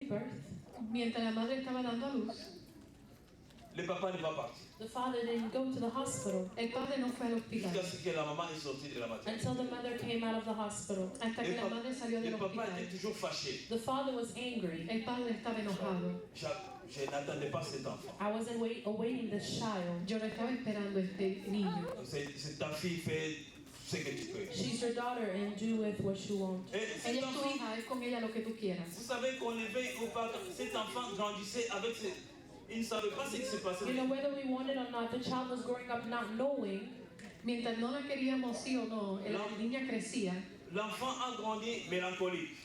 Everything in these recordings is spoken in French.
birth, mientras la madre estaba dando a luz, le papa n'est pas parti. the father didn't go to the hospital el padre no fue al hospital Jusqu'à ce que la maman est sortie de la maternité. until the mother came out of the hospital. hasta que la madre salió Le del papa hospital. était toujours fâché. The father was angry. El padre estaba enojado. Je n'attendais pas cet enfant. I wasn't awaiting this child. Yo no estaba esperando este niño. C'est ta fille, fais ce que tu peux. She's your daughter and do with what you want. Et cet Ella es tu enfant, hija, haz con ella lo que tú quieras. vous savez qu'on l'éveille ou pas, cet enfant grandissait avec ses... Il ne savait pas ce qui se passait. You know, whether we want it or not, the child was growing up not knowing. Mientras no la queríamos sí o no, la niña crecía. L'enfant a grandi mélancolique.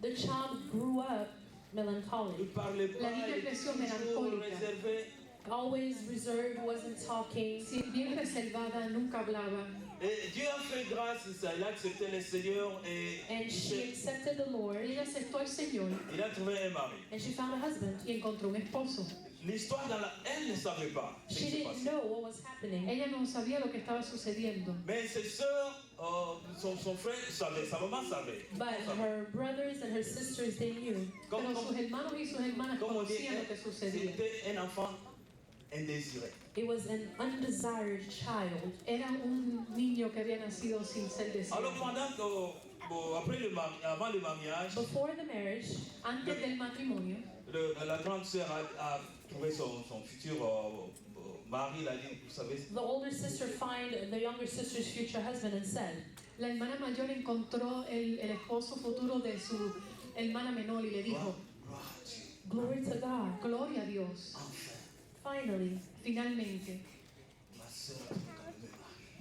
The child grew up Il ne melancholic, parlait pas, La niña il était creció toujours melancólica. réservé. always reserved, wasn't talking. Sí, bien reservada, nunca hablaba. Et Dieu a fait grâce, il a accepté le Seigneur et And she accepted the Lord, Ella aceptó al Señor il a trouvé un mari. and she found a husband. y encontró un esposo. L'histoire elle ne savait pas ce She qui se didn't passait. know what was happening. Ella no sabía lo que estaba sucediendo. Mais ses sœurs, son frère savait, sa maman savait. But her brothers and her sisters, they knew. Comme, Pero sus hermanos y sus hermanas comme on dit, conocían lo que sucedía. c'était un enfant indésiré. It was an undesired child. Era un niño que había nacido sin ser Alors deseado. pendant que, avant le mariage, Before the marriage, Antes del matrimonio, la grande sœur a trouvé son futur mari, il a dit, vous savez, the older sister find the younger sister's future husband and said, la hermana mayor encontró el esposo futuro de su hermana menor y le dijo, gloire à Dieu, "Glory to God. gloria a Dios. enfin, Finally, Finalmente, ma sœur a trouvé quand même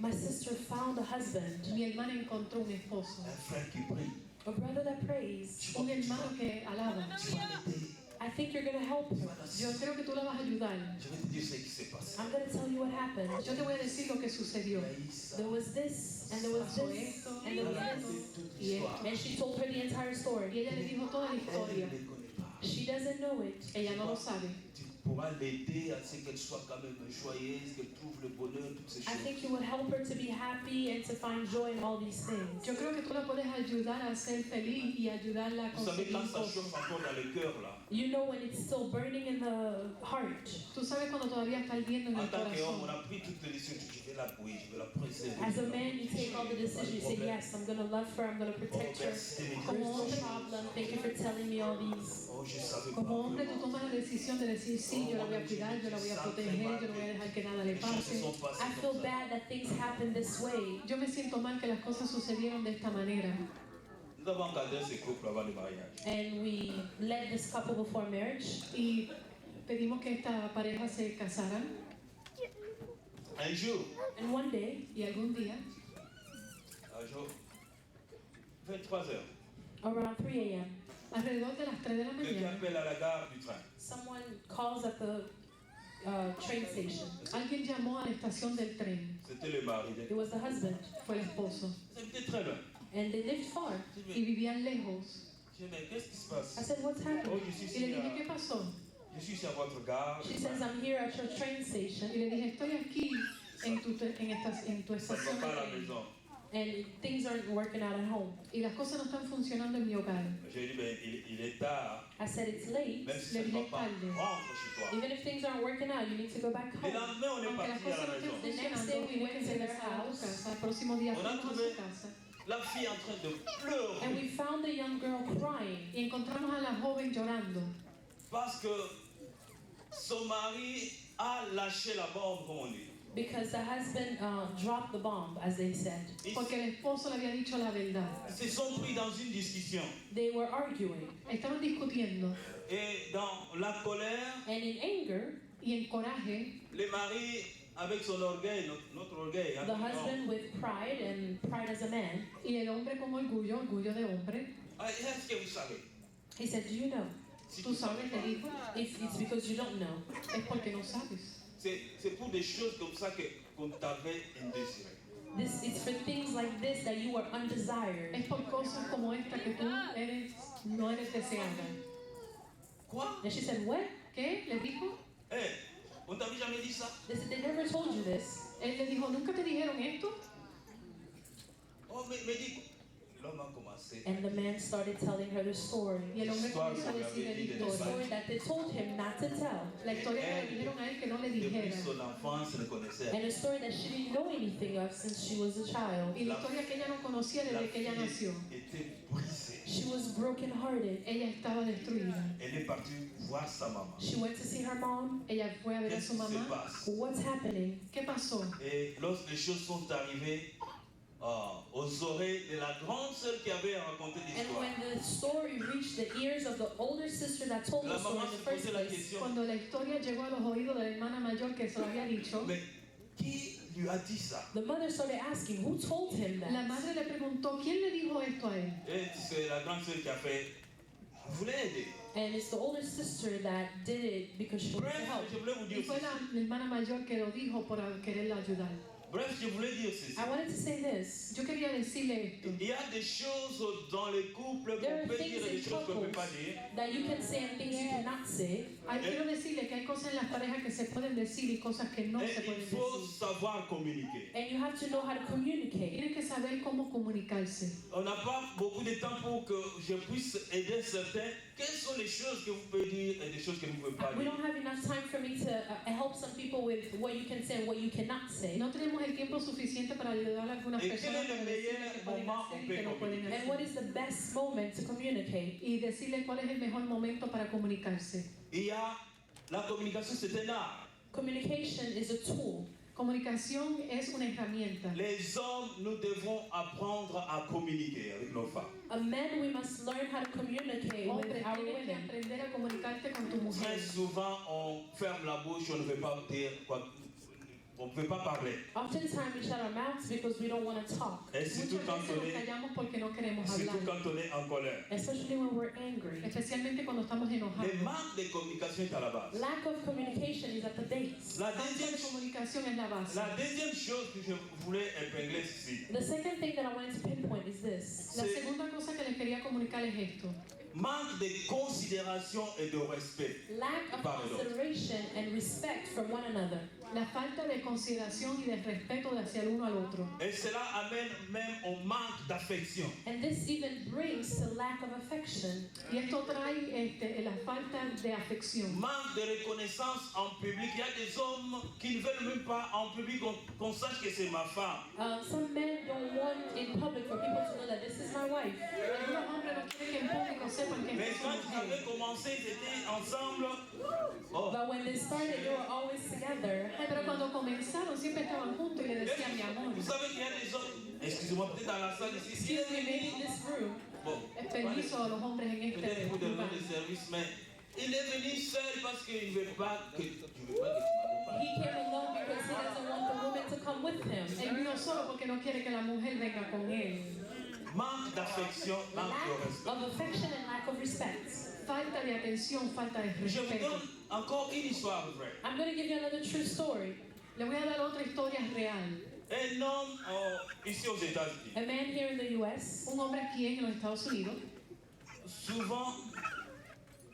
un mari. my sister found a husband, mi hermana encontró un esposo, Un frère qui prie. a brother that prays. un hermano que alaba. Tu vas l'aider. I think you're going to help her. Yo creo que tú la vas a ayudar. Je vais te dire ce qui s'est passé. I'm going to tell you what happened. Yo te voy a decir lo que sucedió. Il a eu ça. There was this, and there was Pasó this, esto, and Elle there a was raconté this. toute Y l'histoire. And she told her the entire Y story. ella le dijo toda la Elle historia. ne les connaît pas. She doesn't know it. Ella no lo sabe. Tu pourras l'aider à ce qu'elle soit quand même joyeuse, qu'elle trouve le bonheur, toutes ces I choses. think you would help her to be happy and to find joy in all these things. Yo creo que tú la puedes ayudar a ser feliz y ayudarla a Vous savez, conseguir quand ça cosas. chauffe encore dans le cœur, là, You know when it's still burning in the heart. Tú sabes cuando todavía está ardiendo en en el tant qu'homme, on corazón. a pris toutes les décisions. Je vais l'appuyer, je vais la presser. As a man, you take all the decisions. You say, yes, I'm going to love her, I'm going to protect her. No problem. Thank you for telling me all these. Oh, je savais Como pas hombre, que- tú tomas la decisión de decir, sí, yo la voy a cuidar, yo la voy a proteger, yo no voy a dejar que nada le Les choses se pase. sont passées I comme feel ça. bad that things happen this way. Yo me siento mal que las cosas sucedieron de esta manera. Nous avons encadré ce couple avant le mariage. And we led this couple before marriage. Y pedimos que esta pareja se casaran. Un jour, And one day, Y algún día, 23 heures, around 3 a.m., alrededor de las 3 de la quelqu'un mañana, appelle à la gare du train. someone calls at the train station. alguien llamó a la estación del tren. C'était le mari. It was the husband, Fue el esposo. C'était très loin. and they lived far. Y vivían lejos. Je dis, mais qu'est-ce qui se I passe? said, what's Oh, happening? je suis Y le ici, dije, ¿qué pasó? je suis ici à votre gare. She says, I'm here at your train Y station, le dije, estoy aquí en tu Ça ne va estación pas à la de tren. maison. and things aren't working out at home. Y las cosas no están funcionando en mi hogar. J'ai dit, mais il est tard. I said, it's late. Même si ça ne va pas, rentre chez toi. Even if things aren't working out, you need to go back Le home. lendemain, on est Aunque las parti à cosas la no estén maison. The next funcionando, day we tienes went que to their regresar a tu house. casa. El próximo día On a fuimos a trouvé su casa. la fille en train de And pleurer we found the young girl crying Y encontramos a la joven llorando. parce que son mari a lâché la bombe, comme on dit. because the husband dropped the bomb, as they said. Porque el esposo le había dicho la verdad. Ils se sont pris dans une discussion. They were arguing. Estaban discutiendo. Et dans la colère, And in anger, Y en coraje, le mari, avec son orgueil, notre orgueil, hein, the husband with pride, and pride as a man, y el hombre con orgullo, orgullo de hombre, ah, est-ce que vous savez? he said, do you know? Si tú sabes, le dijo, If it's because you don't know. es porque no sabes. C'est pour des choses comme ça qu'on t'avait indésiré. It's for things like this that you are undesired. Es por cosas como esta que tú no eres deseada. Quoi? And she said, what? ¿Qué? ¿Le dijo? On t'avait jamais dit ça? They said, they never told you this. Él le dijo, ¿nunca te dijeron esto? Oh, mais dis, l'homme a commencé. And the man started telling her the story. Y el hombre comenzó a decir la The historia. story that they told him not to tell. La historia que le dijeron a él que no le Depuis dijera. son enfance, ne connaissait And a story that she didn't know anything of since she was a child. Y la historia que ella no conocía la desde que ella nació. fille était brisée. She was brokenhearted. Ella estaba destruida. Elle est partie voir sa maman. She went to see her mom. Ella fue a ver a Qu'est-ce su qui se mamá. passe? What's happening? ¿Qué pasó? Et lorsque les choses sont arrivées aux oreilles de la grande sœur qui avait raconté And l'histoire, when the story reached the ears of the older sister that told la the story maman in the se first posait la place, question, Cuando la historia llegó a los oídos de la hermana mayor que se lo había dicho, mais qui lui a dit ça? the mother started asking, who told him la that? madre le preguntó, ¿quién le dijo esto a él? Et c'est la grande sœur qui a fait, je voulais aider. And it's the older sister that did it because she wanted to Bref, help. je voulais vous Y dire fue ceci. la hermana mayor que lo dijo por quererla ayudar. Bref, je voulais dire ceci. I wanted to say this. Yo quería decirle esto. Il y a des choses dans les couples There are qu'on peut things dire et des in choses qu'on ne peut pas couples dire. that you can say and things you cannot say. Quiero decirle que hay cosas en las parejas que se pueden decir y cosas que no Et se il pueden faut decir. savoir communiquer. And you have to know how to communicate. Tienen que saber cómo comunicarse. On n'a pas beaucoup de temps pour que je puisse aider certains. Quelles sont les choses que vous pouvez dire et des choses que vous ne pouvez pas We dire? don't have enough time for me to help some people with what you can say and what you cannot say. No tenemos el tiempo suficiente para ayudar a algunas ¿Y qué personas es el para decirles qué pueden mejor hacer y qué no momento pueden And hacer. what is the best moment to communicate? Y decirles cuál es el mejor momento para comunicarse. Il y a la communication, c'est un art. Communication is a tool. Comunicación es una herramienta. Les hommes, nous devons apprendre à communiquer avec nos femmes. A man, we must learn how to communicate Hombre, with our tienes que women. aprender a comunicarte con tu Très mujer. souvent, on ferme la bouche, on ne veut pas dire quoi. On ne veut pas parler. Oftentimes we shut our mouths because we don't want to talk, Et surtout Muchas quand veces on nos est, callamos porque no queremos surtout hablar. quand on est en colère. especially when we're angry. Especialmente cuando estamos enojados. Le manque de communication est à la base. Lack of communication is at the base. La Falta deuxième, de comunicación es la base. la deuxième chose que je voulais épingler ici, The second thing that I wanted to pinpoint is this. La c'est segunda cosa que les quería comunicar es esto. manque de considération et de respect. Lack of Pardon. consideration and respect from one another. La falta de consideración y de respeto de hacia el uno al otro. Et cela amène même au manque d'affection. And this even brings to lack of affection. Y esto trae la falta de afección. Manque de reconnaissance en public. Il y a des hommes qui ne veulent même pas en public qu'on sache que c'est ma femme. Some men don't want in public for people to know that this is my wife. Algunos hombres no quieren que en público sepan que Mais es su quand ils avaient mujer. commencé, ils étaient ensemble. Oh. But when they started, they were always together. Pero cuando comenzaron siempre estaban juntos y le decían mi amor. Vous savez qu'il y a des hommes, excusez-moi, peut-être dans la salle ici, il Excuse me, est maybe venu, in this room. bon, Permiso a los hombres en peut-être este pour des lugar. de service, mais il est venu seul parce qu'il ne veut pas que tu m'accompagnes. He came alone because he doesn't want the woman to come with him. Él vino solo porque no quiere que la mujer venga con él. Manque d'affection, manque de Lack respect. of affection and lack of respect. Falta de atención, falta de Je vous respeto. donne encore une histoire vraie. I'm going to give you another true story. Le voy a dar otra historia real. Un homme ici aux États-Unis, A man here in the U.S., Un hombre aquí en los Estados Unidos, souvent,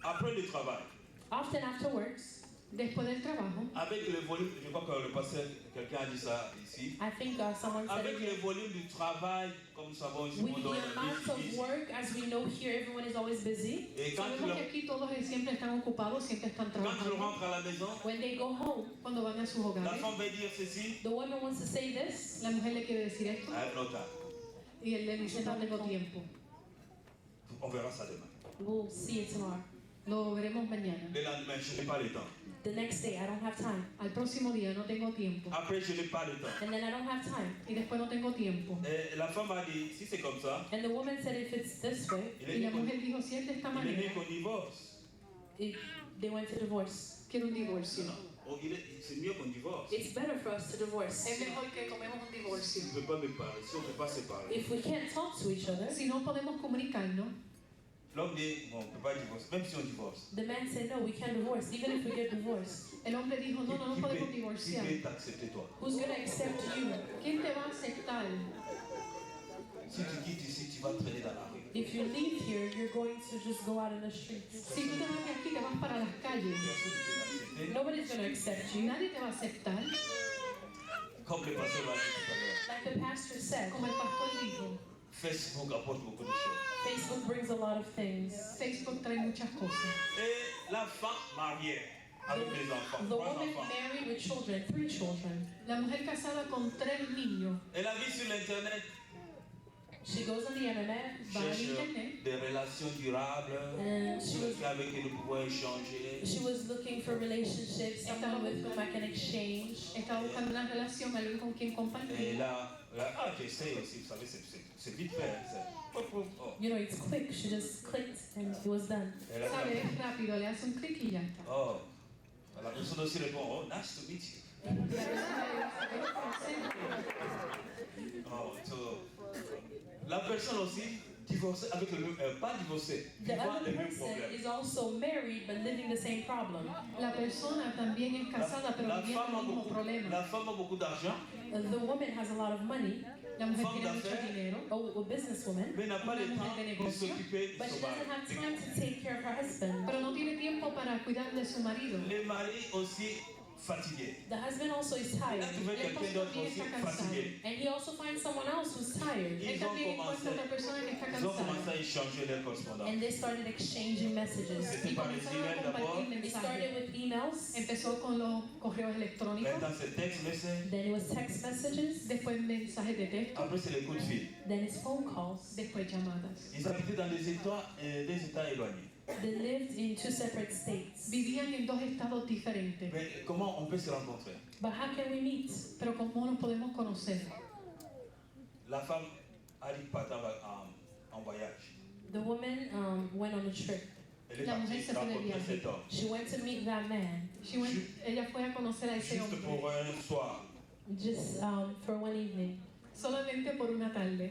après le travail, often after works, después del trabajo, avec le volume, je crois que le pasteur, quelqu'un a dit ça ici, I think someone said avec it le here, volume du travail, comme nous savons ici, with on doit the amount of work, as we know here, everyone is always busy. Et quand sabemos que aquí todos siempre están ocupados, siempre están il trabajando. rentre à la maison, When they go home, Cuando van a sus la hogares, femme va dire ceci, the woman wants to say this, la mujer le quiere decir esto I have no time. y él le dice no tengo tiempo. On verra ça demain. we'll see it tomorrow. Lo veremos mañana. Le lendemain, je n'ai pas le temps. The next day, I don't have time. Al próximo día no tengo tiempo. Après, je n'ai pas le temps. And then I don't have time. Y después no tengo tiempo. Et la femme a dit, si c'est comme ça, And the woman said, if it's this way, il Y est la mieux qu'on- mujer dijo, si es de esta il est mieux manera, qu'on divorce. they went to divorce. quiero un divorcio. Non, oh, c'est mieux qu'on divorce. It's better for us to divorce. Es mejor que tomemos un divorcio. Si on ne peut pas me parler, si on ne peut pas se parler. If we can't talk to each other, Si no podemos comunicarnos, L'homme dit, bon, on ne peut pas divorcer, même si on divorce. the man said, no, we can't divorce, even if we get divorced. el hombre dijo, no, no Qui podemos peut divorciar. t'accepter toi? Who's going to accept you? ¿Quién te va a aceptar? Si tu quittes ici, tu vas traîner dans la rue. If you leave here, you're going to just go out in the streets. Si tú te vas de aquí, te vas para las calles. Personne ne peut t'accepter. Nobody's going to accept you. Nadie te va a aceptar. Comme le pasteur l'a dit tout à l'heure. Like the pastor said, Como el pastor dijo, Facebook apporte beaucoup de choses. Facebook brings a lot of things. Facebook trae muchas cosas. Et la femme mariée avec des enfants, The 3 woman enfants. married with children, 3 children. La mujer casada con 3 niños Elle a vu sur l'internet, She goes on the internet va al cherche internet des relations durables, and she was quelqu'un avec qui nous pouvons échanger. looking for relationships, someone with whom I can exchange. está buscando una relación, alguien con quien Et compartir. là, j'essaie aussi, vous savez, c'est vite fait. Oh. You know, it's quick. She just clicked and it was done. Elle a Sabe, dit, es rápido, le hace un clic y ya está. oh. La personne aussi répond, oh, nice to meet you. La persona le dice, Oh, so, la personne aussi divorcée avec le même, pas divorcée, The vivant other le même person problème. is also married but living the same problem. la persona también es casada pero viviendo el mismo problema. La femme a beaucoup d'argent, The woman has a lot of money, La mujer femme tiene mucho d'affaires. dinero, a businesswoman, mais n'a pas le Una temps mujer de de negocio, s'occuper de but she son doesn't have mari. time to take care of her husband. pero no tiene tiempo para cuidar de su marido. Les maris aussi fatigués. The husband also is Elle a tired, trouvé quelqu'un d'autre aussi fatigué. and he also finds someone else who's tired. Él Ils ont también commencé, encuentra otra persona que está ils ont commencé cansada. à échanger leurs correspondants. And they started exchanging messages. C'était Y par les comenzaron a emails d'abord, compartir It started mensajes. with emails, Empezó con los correos electrónicos, maintenant c'est text message, then it was text messages, después mensajes de texto, après c'est les coups de fil. then it's phone calls. después llamadas. Ils habitaient dans des états éloignés. They lived in 2 separate states. Vivían en 2 estados diferentes. Mais comment on peut se rencontrer? But how can we meet? Pero ¿cómo nos podemos conocer? La femme a dit partir en voyage. The woman went on a trip. Elle est La partie mujer se fue de rencontrer viaje. cet homme. She went to meet that man Ella fue a conocer a ese Juste hombre pour un soir. just for one evening. solamente por una tarde.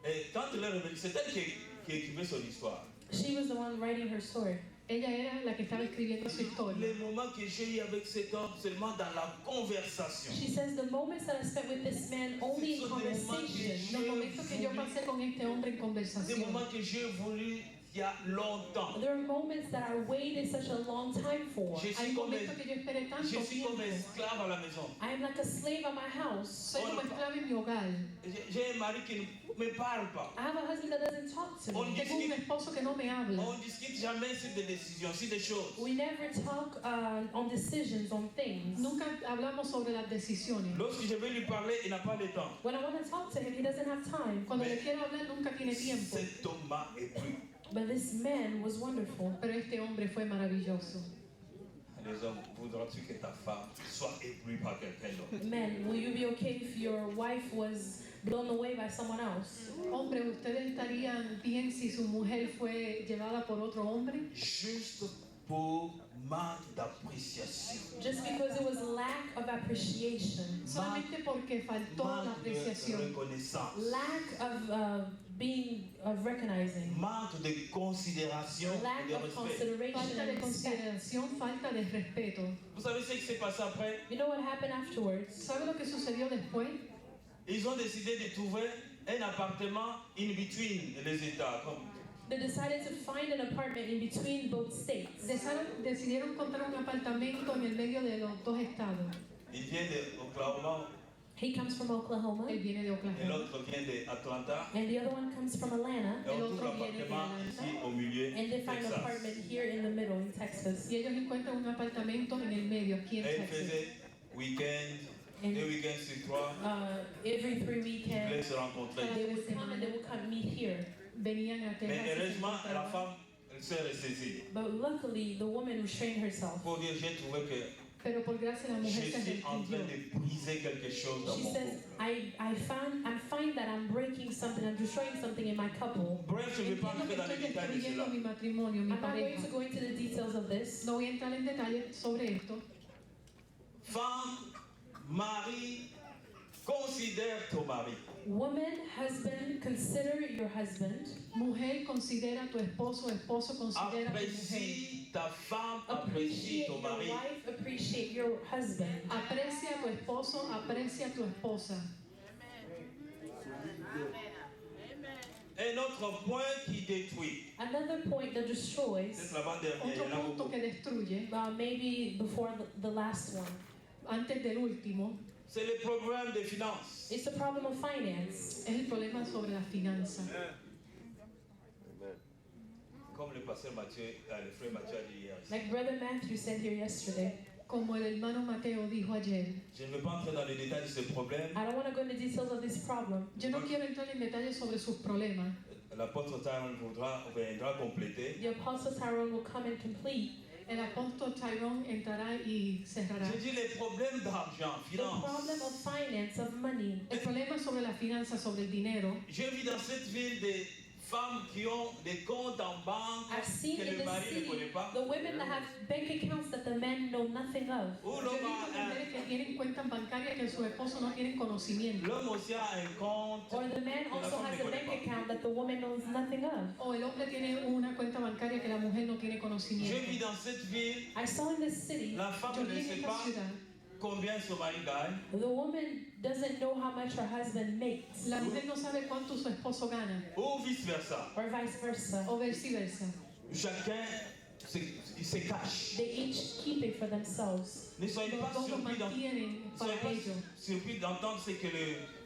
Et quand elle est revenue, c'est elle qui écrivait son histoire. She was the one writing her story. Ella era la que estaba escribiendo su historia. Les moments que j'ai eu avec cet homme, seulement dans la conversation. She says the moments that I spent with this man only in conversation. Los momentos que yo pasé con este hombre en Des conversación. moments que j'ai voulu il y a longtemps. There are moments that I waited such a long time for. Je Hay suis comme, momentos que yo esperé tanto je suis comme tiempo. esclave à la maison. I am like a slave at my house. Soy como esclava en mi hogar. J'ai un mari qui ne me parle pas. I have a husband that doesn't talk to On me. Tengo un esposo que no me habla. On discute jamais sur des décisions, sur des choses. We never talk on decisions, on things. Nunca hablamos sobre las decisiones. Lorsque je vais lui parler, il n'a pas le temps. When I want to talk to him, he doesn't have time. Cuando le quiero hablar nunca tiene tiempo. Cet homme m'a épris. But this man was wonderful. Pero este hombre fue maravilloso. Les hommes, voudras-tu que ta femme soit épris par quelqu'un d'autre? Men, will you be okay if your wife was blown away by someone else? Hombre, ¿ustedes estarían bien si su mujer fue llevada por otro hombre? Juste pour manque d'appréciation. Just because it was lack of appreciation, Solamente porque faltó la Manque de apreciación. reconnaissance. lack of recognizing, Manque de considération et lack de of respect. consideration Falta de and respect. consideración, falta de respeto. Vous savez ce qui s'est passé après? You know what happened afterwards? ¿Sabe lo que sucedió después? Ils ont décidé de trouver un appartement in between les États. Comme They decided to find an apartment in between both states. Decidieron encontrar un apartamento en el medio de los 2 estados. il vient de Oklahoma He comes from Oklahoma, Él viene de et Oklahoma. l'autre vient d'Atlanta. and the other one comes from Atlanta, Et on El trouve otro viene de l'appartement Atlanta. ici au milieu, and they find an Texas. apartment here in the middle in Texas. Y ellos encuentran un apartamento en el medio, aquí en Et il Texas. faisait week-end, And 2 week-ends sur 3, every 3 ils voulaient weekends, se rencontrer. they would come and they would come meet here. Venían a Mais Texas. y se heureusement, la encontraban. femme elle s'est ressaisie But luckily, the woman restrained herself. pour dire j'ai trouvé que Pero por gracia la je mujer se suis en train arrepintió. de briser quelque chose dans She mon says, couple. I find that I'm breaking something, I'm destroying something in my couple. Bref, je ne vais pas Entiendo entrer que dans les estoy détails de destruyendo cela. mi matrimonio, mi I'm not going pareja. to go into the details of this. No voy a entrar en detalles sobre esto. Femme, mari, considère ton mari. Woman, husband, consider your husband. Mujer, considera a tu esposo. Esposo, considera a tu mujer. Apprécie ta femme, apprécie Appreciate ton your mari. wife, appreciate your husband. Aprecia a tu esposo, aprecia a tu esposa. Un autre point qui détruit. Another point that C'est destroys, l'avant-dernier, il y Otro en a punto beaucoup. que destruye, maybe before the last one, antes del último, C'est le problème des finances. It's the problem of finance. Es el problema sobre la finanza. Comme le pasteur Mathieu, le frère Mathieu a dit hier. Like Brother Matthew said here yesterday, Como el hermano Mateo dijo ayer, Je ne veux pas entrer dans les détails de ce problème. I don't want to go into details of this problem. yo no quiero entrar en detalles sobre sus problemas. L'apôtre Tyrone viendra compléter. The Apostle Tyrone will come and complete. El apóstol Tyrone entrará y cerrará. Je dis les problèmes d'argent, The problem finance. of finance, of money. El problema sobre la finanza, sobre el dinero. J'ai vu dans cette ville des femmes qui ont des comptes en banque I've seen que in le the mari ne city connaît pas. the women that have bank accounts that the men know nothing of. Ou Yo he l'homme visto a mujeres que tienen cuentas bancarias que su esposo no tienen conocimiento. l'homme aussi a un compte. Or the man also has a bank account that the woman knows nothing of. O el hombre tiene una cuenta bancaria que la mujer no tiene J'ai conocimiento. vu dans cette ville, I saw in this city, la femme Yo ne vi en sait esta pas ciudad, combien son mari gagne. the woman doesn't know how much her husband makes, la mujer no sabe cuánto su esposo gana, Ou vice versa. or vice versa. o viceversa. Chacun se cache. They each keep it for themselves. Ne soyez Los pas dos lo surpris mantienen para ellos. d'entendre ce que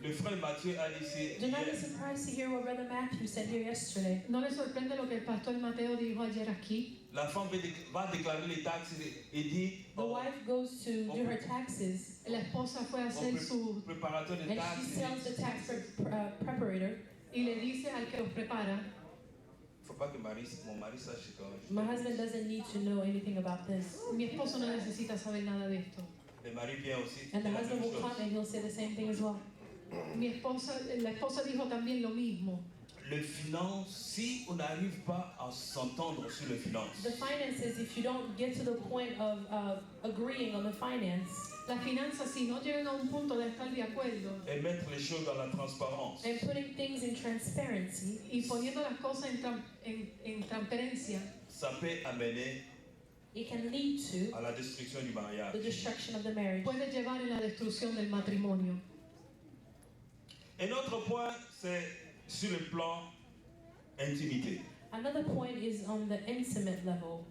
le frère Mathieu a dit Do not be hier. surprised to hear what Brother Matthew said here yesterday. ¿No le sorprende lo que el pastor Mateo dijo ayer aquí? La femme va déclarer les taxes et dit The wife goes to do her taxes, La esposa fue a hacer su... préparateur de and she taxes. tells the tax preparator, y le dice al que los prepara, Faut pas que mon mari sache quand my husband doesn't need to know anything about this. mi esposo no necesita saber nada de esto. Le mari vient aussi. And the dire la husband même will come chose. and he'll say the same thing as well. La esposa dijo también lo mismo. Les finances, si on n'arrive pas à s'entendre sur les finances, The finances, if you don't get to the point of agreeing on the finance Las finanzas, si no llegan a un punto de estar de acuerdo et mettre les choses dans la transparence, and putting things in transparency, y poniendo las cosas en transparencia, ça peut amener it can lead to à la destruction du mariage. the destruction of the marriage. puede llevar en la destrucción del matrimonio. Un autre point, c'est sur le plan intimité. Another point is on the intimate level.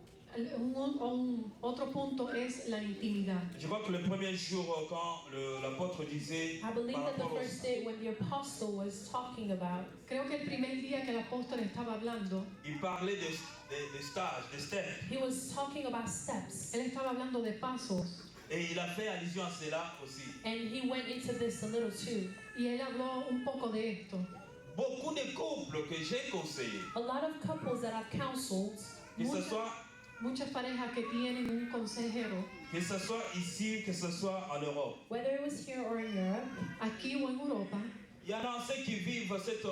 Otro punto es la intimidad. Je crois que le premier jour, quand l'apôtre disait I believe par that the rapport au- first day when the apostle was talking about, Creo que el primer día que el apóstol estaba hablando, il parlait des stages, des steps. he was talking about steps. él estaba hablando de pasos Et il a fait allusion à cela aussi. And he went into this a little too. y él habló un poco de esto. Beaucoup de couples que j'ai conseillés, A lot of couples that I've counseled, que ce soit, Muchas parejas que tienen un consejero, ici, que ce soit en Europe, whether it was here or in Europe, aquí o en Europa, il y en a ceux qui vivent cette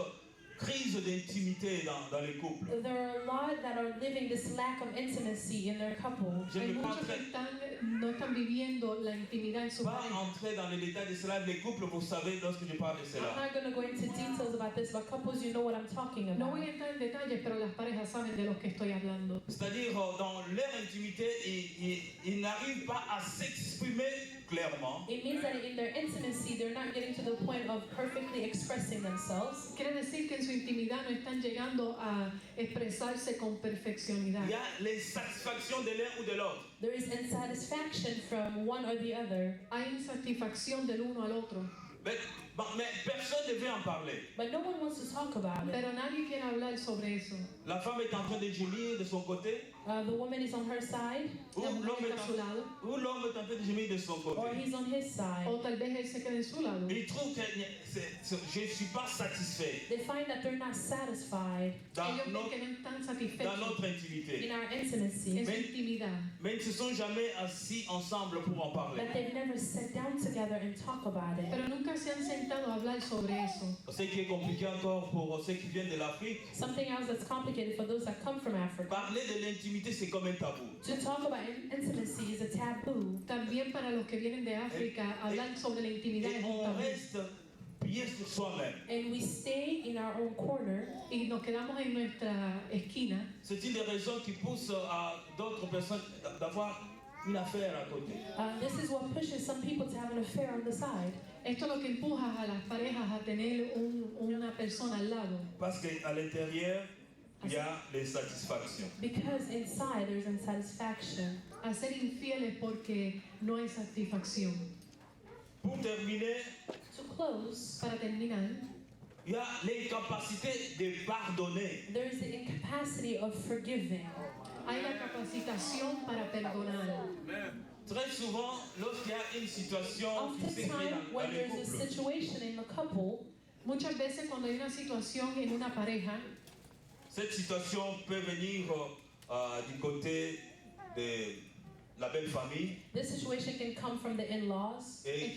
crise d'intimité dans les couples. there are a lot that are living this lack of intimacy in their couple. Je hay ne vais pas muchos que entrer, no están viviendo la intimidad en su pas pareja. entrer dans les détails de cela. Les couples, vous savez, lorsque je parle de I'm cela. not going to go into details about this, but couples, you know what I'm talking No about. voy a entrar en detalles, pero las parejas saben de lo que estoy hablando. C'est-à-dire, dans leur intimité, ils n'arrivent pas à s'exprimer clairement. It means that in their intimacy, they're not getting to the point of perfectly expressing themselves. Quiere decir que en su intimidad no están llegando a expresarse con perfeccionidad. Il y a les satisfactions de l'un ou de l'autre. There is insatisfaction from one or the other, Hay insatisfacción del uno al otro, Mais personne ne veut en parler. but no one wants to talk about it. pero nadie quiere hablar sobre eso. La femme est en train de gémir de son côté, The woman is on her side, ou La l'homme mujer est, está a su lado, l'homme est en train de gémir de son or côté. he's on his side. o tal vez él se quede en su lado. Il trouve que je ne suis pas satisfait They find that they're not satisfied dans Ellos ven notre, que no están dans satisfechos notre in intimité. our intimacy, en su intimidad, Mais ils ne se sont jamais assis ensemble pour en parler. that they've never sat down together and talk about it. pero nunca se han sentado a hablar sobre eso. Ce qui est compliqué encore pour ceux qui viennent de l'Afrique, Something else that's complicated for those that come from Africa. parler de l'intimité, c'est comme un tabou. To talk about intimacy is a taboo. También para los que vienen de África, hablar sobre la intimidad Et es un on tabú. reste plié sur soi-même. And we stay in our own corner, Y nos quedamos en nuestra esquina. C'est une des raisons qui pousse à d'autres personnes d'avoir une affaire à côté. This is what pushes some people to have an affair on the side. Esto es lo que empuja a las parejas a tener una persona al lado. Parce qu'à l'intérieur, il y a les satisfactions. Because inside there's insatisfaction. A ser infieles porque no hay satisfacción. Pour terminer, To close, Para terminar, il y a l'incapacité de pardonner. there is the incapacity of forgiving. hay la capacitación para perdonar. Très souvent, lorsqu'il y a une situation qui se crée Oftentimes, dans when le there's a couple, situation in the couple, Muchas veces cuando hay una situación en una pareja, cette situation peut venir du côté de la belle famille this situation can come from the in-laws, et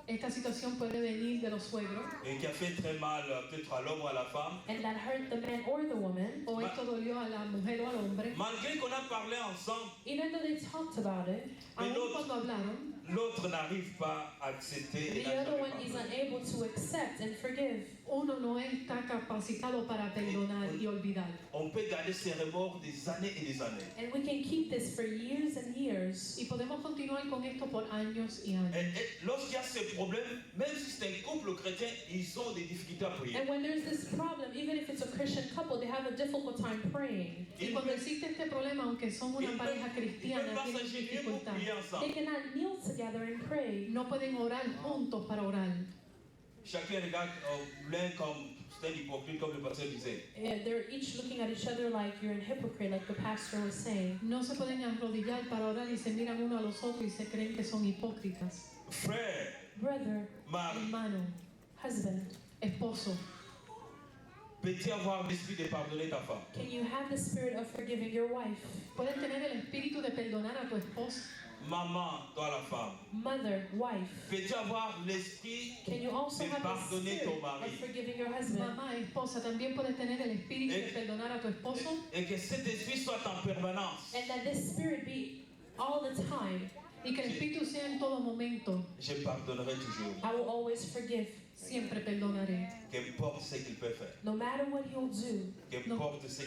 esta situación puede venir de los suegros, qui a fait très mal peut-être à l'homme ou à la femme. and that hurt the man or the woman. o esto dolió a la mujer o al hombre. Malgré qu'on a parlé ensemble, Even though they talked about it, Mais Aún l'autre- cuando hablaron, l'autre n'arrive pas à accepter et the n'a other jamais one is pardonné. unable to accept and forgive. uno no está capacitado para perdonar y olvidar. On peut garder ses remords des années et des années. And we can keep this for years and years. Y podemos continuar con esto por años y años. Et lorsqu'il y a ces problèmes, même si c'est un couple chrétien, ils ont des difficultés à prier. And when there's this problem, even if it's a Christian couple, they have a difficult time praying. Y cuando existe este problema, aunque son una pareja cristiana, tienen dificultad. They cannot kneel together and pray. No pueden orar juntos para orar. Chacun regarde l'un comme c'est un hypocrite, comme le pasteur disait. They're each looking at each other like you're a hypocrite, like the pastor was saying. No se pueden arrodillar para orar y se miran uno a los otros y se creen que son hipócritas. Frère, Brother, mari, Hermano, husband, esposo, peux-tu avoir l'esprit de pardonner ta femme? can you have the spirit of forgiving your wife? puedes tener el espíritu de perdonar a tu esposo. Maman, toi la femme. Mother, wife, Peux-tu avoir l'esprit can you also de have the pardonner spirit ton mari? of forgiving your husband? Mamá, esposa, también puedes tener el espíritu de perdonar a tu esposo. Et que cet esprit soit en permanence. And that this spirit be all the time. Y que el espíritu sea en todo momento. Je pardonnerai toujours. I will always forgive, Siempre perdonaré. Qu'importe ce qu'il peut faire. no matter what he'll do. Qu'importe ce